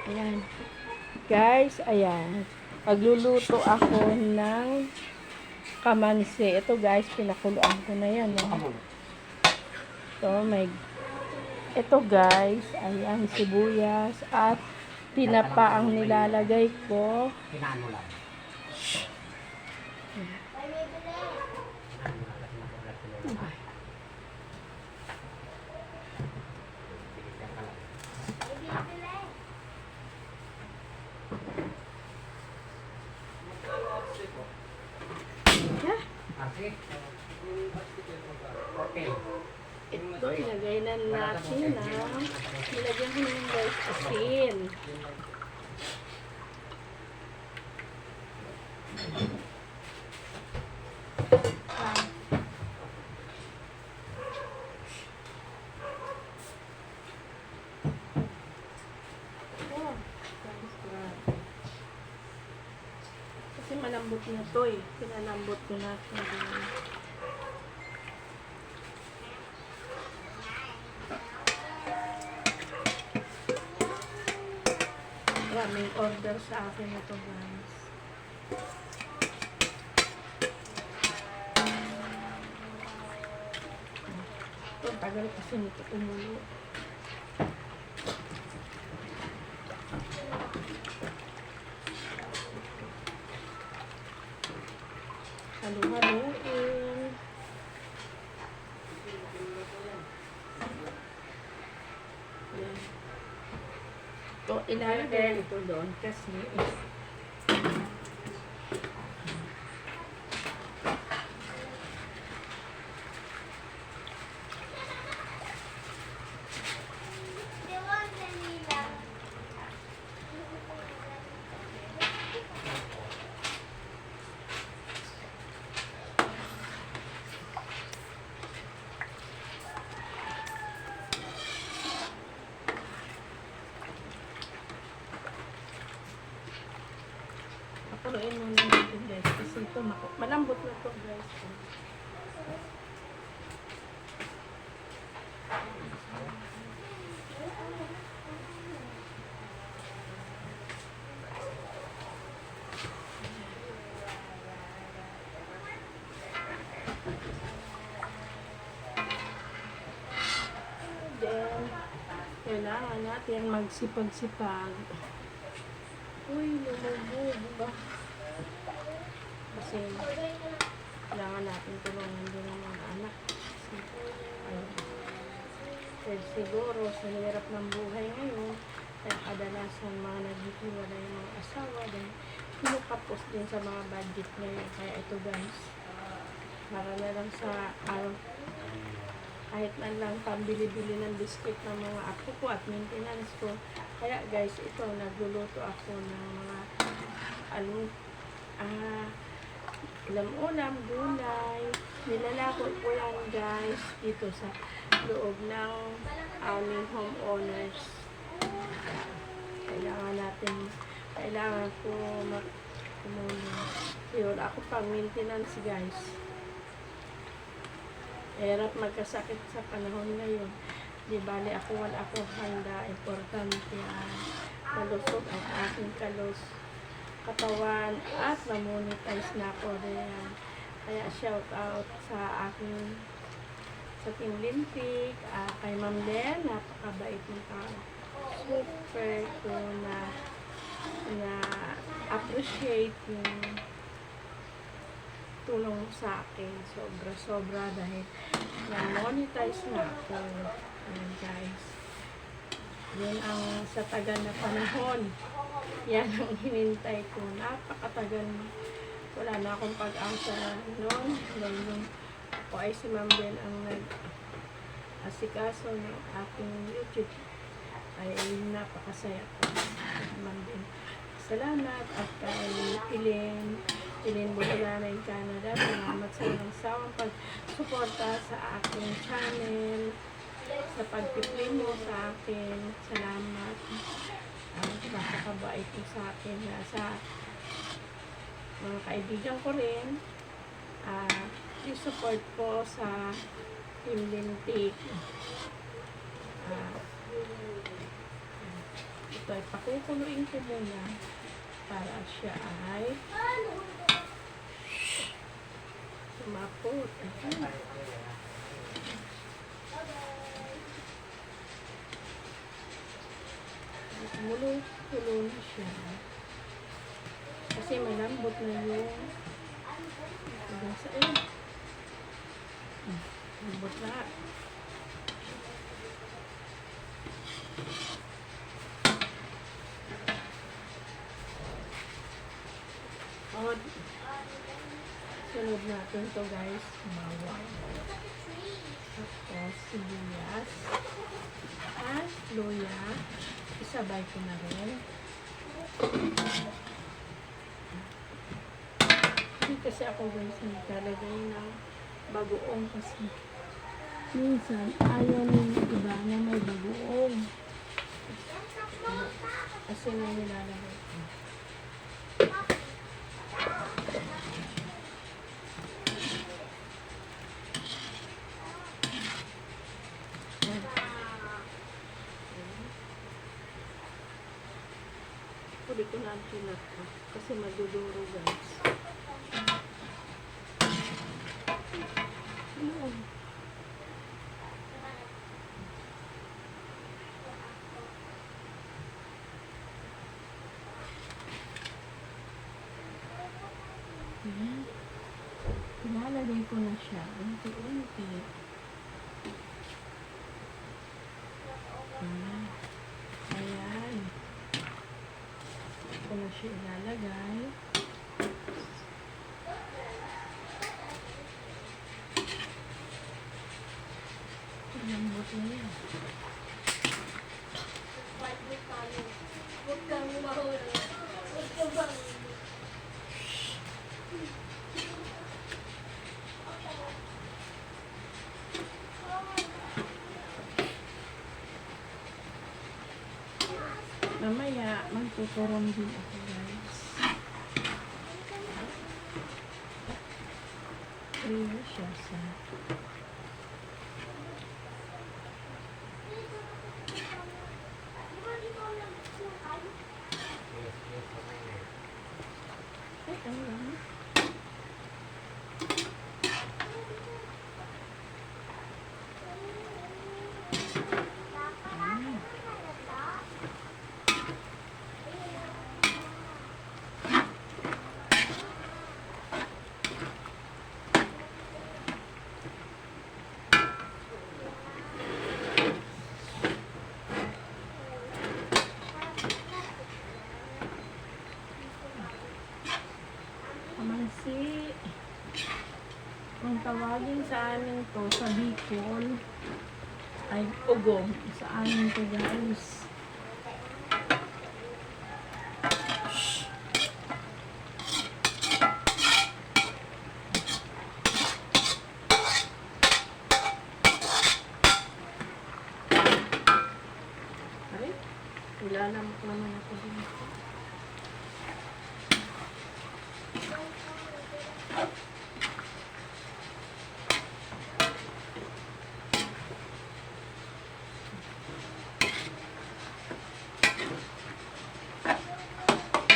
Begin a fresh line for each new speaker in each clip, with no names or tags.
Ayan. Guys, ayan. Magluluto ako ng kamansi. Ito guys, pinakuluan ko na yan. So, ito guys, ayan, sibuyas at tinapa ang nilalagay ko. Ito, ilagay na natin na nilagyan ko yung guys asin. Kasi malambot na to eh. Pinalambot ko na ito. Maraming order sa akin ito guys. Ito, tagal kasi nito umulo. Halu-haluin. Ito, ilalagay ito doon kasi pakuloyin muna natin guys kasi ito malambot na ito guys. Then kailangan natin magsipag-sipag. Uy, lumubog ba? Kasi kailangan natin tulungan din ang mga anak. Kasi siguro sa hirap ng buhay ngayon, kaya kadalasan mga naghihiwalay yung mga asawa din, pinukapos din sa mga budget ngayon. Kaya ito guys, para na lang sa kahit man lang pambili-bili ng biscuit ng mga apo ko at maintenance ko. Kaya guys, ito, nagluluto ako ng mga ulam-ulam, gulay. Nilalako ko yan guys dito sa loob ng aming homeowners. Kailangan ko tumulong. Yun, ako pang maintenance guys. Hirap magkasakit sa panahon ngayon. Di bali ako wala akong handa. Importante malusog ang aking katawan at ma-monetize na ako din. Kaya shout out sa Team Lintik, kay Ma'am Len, napakabait ng tao. Super ko na appreciate yung tulong sa akin. Sobra dahil na-monetize na ako. Ayan guys. Yun ang sa tagal na panahon. Yan ang hinintay ko. Napakatagal. Wala na akong pag-asa noon. Dahil yung ako ay si Ma'am Ben ang nag-asikaso ng aking YouTube. Ay napakasaya ko. Ma'am Ben. Salamat at kay Pilin Bulanan in Canada. Salamat sa inyong sawang pag-suporta sa aking channel, sa pag-play mo sa akin. Salamat. Napakabait mo sa akin. Sa mga kaibigan ko rin, please support po sa Team Lintik. ito ay pakukuluin ko muna para siya ay sumapot. Kumulo na siya. Kasi malambot na yung hanggang sa lambot na. Sunod natin to guys, bawang. Tapos sibuyas at luya. Isabay ko na rin. Hindi kasi ako guys naglalagay ng bagoong kasi minsan ayaw nila iba na may bagoong. Kasi na nilalagay ko. Pwede ko na pinat kasi magduduro guys. Ano? Ayan. Ilalagay ko na siya. Unti-unti. Ayan. Ayan. Ito na siya ilalagay. Lambot na yan.
Huwag kang mahuli. Huwag kang mahuli.
Mamaya, magtuturon din ako guys. Riyo siya sa ayan. Kamansi. Kung tawagin sa amin to sa Bicol ay ugong. Sa amin to guys. Ay, nilalamok naman ako dito.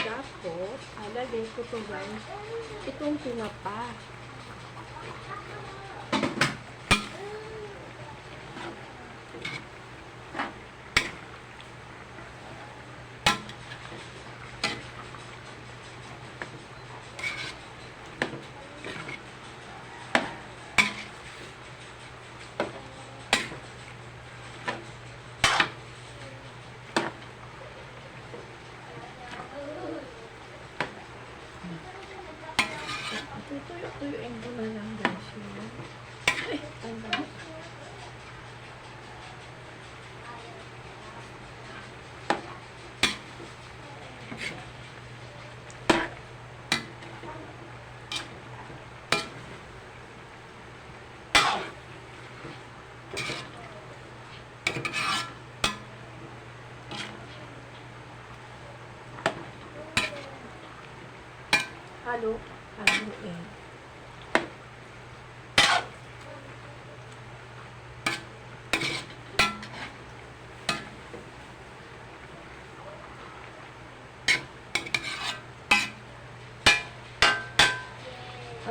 Tapos, alagay ko to guys. Itong tinapa. Tuyo-tuyuin ko na lang guys. Ay, ang dami. Haluin.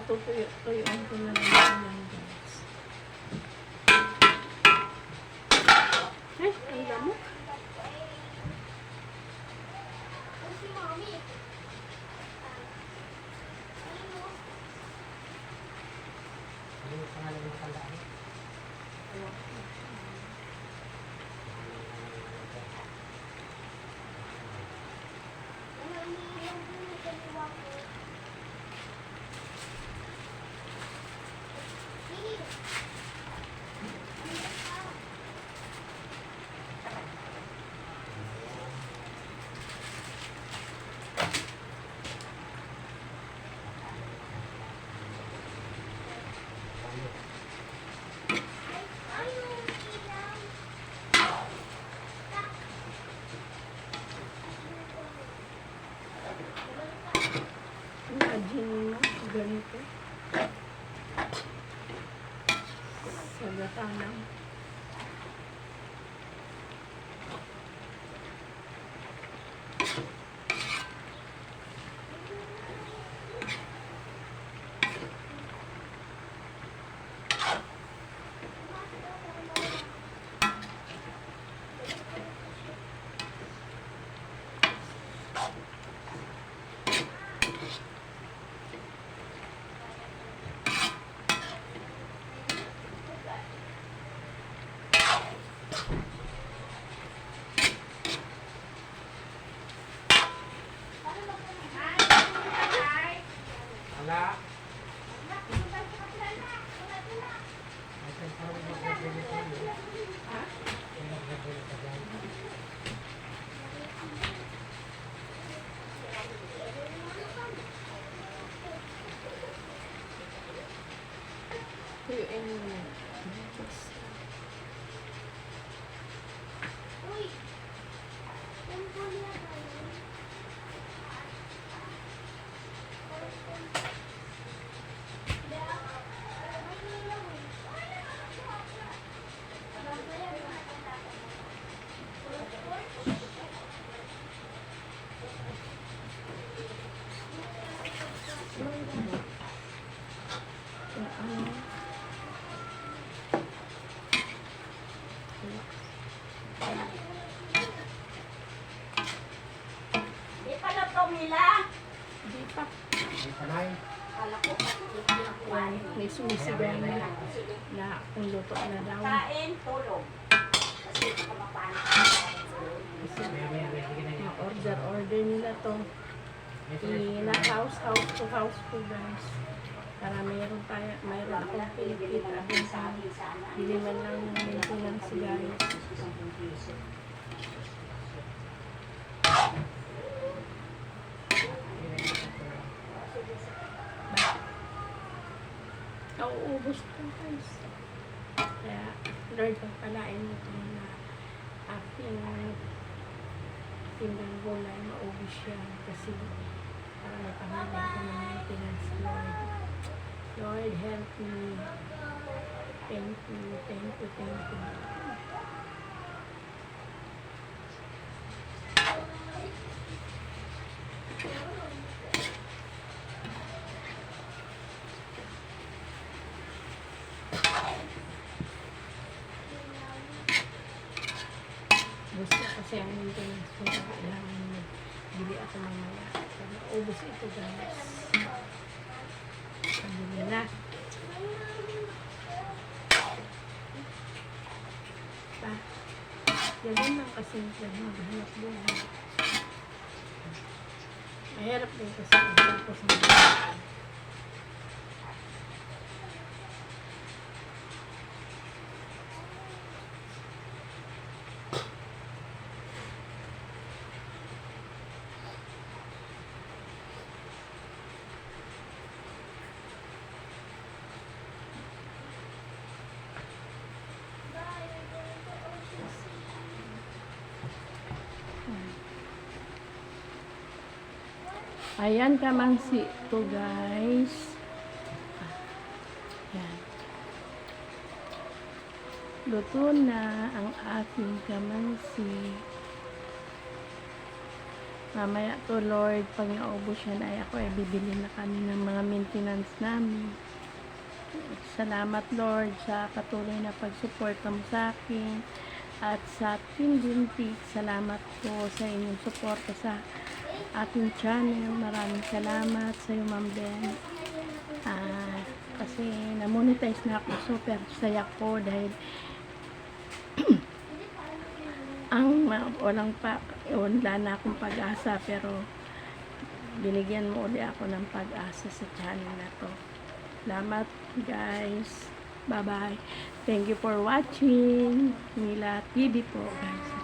Tutuyo-tuyuan ko na lang yan, guys. Ay, ang lamok.
Si Mami.
Imagine mo, ganito. Sa gatanang.
Wala.
Tuyuin mo na.
Uy! Yung kuliya tayo.
Ano?
Di pa na to, Mila.
Di pa.
Hindi pa na
Kala ko,
Yan, may sumisigaw na kung luto na daw.
kain, tulog. Kasi kumapana.
Ma-order nila to. House to house po, guys. Para mayroon akong pinipit at sa hindi man lang ng maintenance, guys. Nauubos ko, guys. Kaya, Lord, pagpalain mo ito na aking tindang gulay, maubos yan. Kasi, para may pangalan ko ng maintenance, Lord. Lord, help me. Thank you, thank you, thank you. Gusto kasi ang maintenance ko na kailangan bili ako mamaya. Pero ubos ito, guys. Pabili na. Pa. Ganun lang kasimple maghanap buhay. Mahirap din kasi maghanap ko sa buhay. Ayan kamansi to, guys. Ayan. Luto na ang aking kamansi. Mamaya to Lord, pag naubos yan ay ako ay bibili na kami ng mga maintenance namin. Salamat Lord sa patuloy na pagsuporta mo sa akin at sa Team Dintik. Salamat po sa inyong suporta sa ating channel. Maraming salamat sa iyo, Ma'am Ben. Kasi na-monetize na ako. Super saya ko dahil wala na akong pag-asa, pero binigyan mo ulit ako ng pag-asa sa channel na to. Salamat guys. Bye bye. Thank you for watching. Mila TV po guys.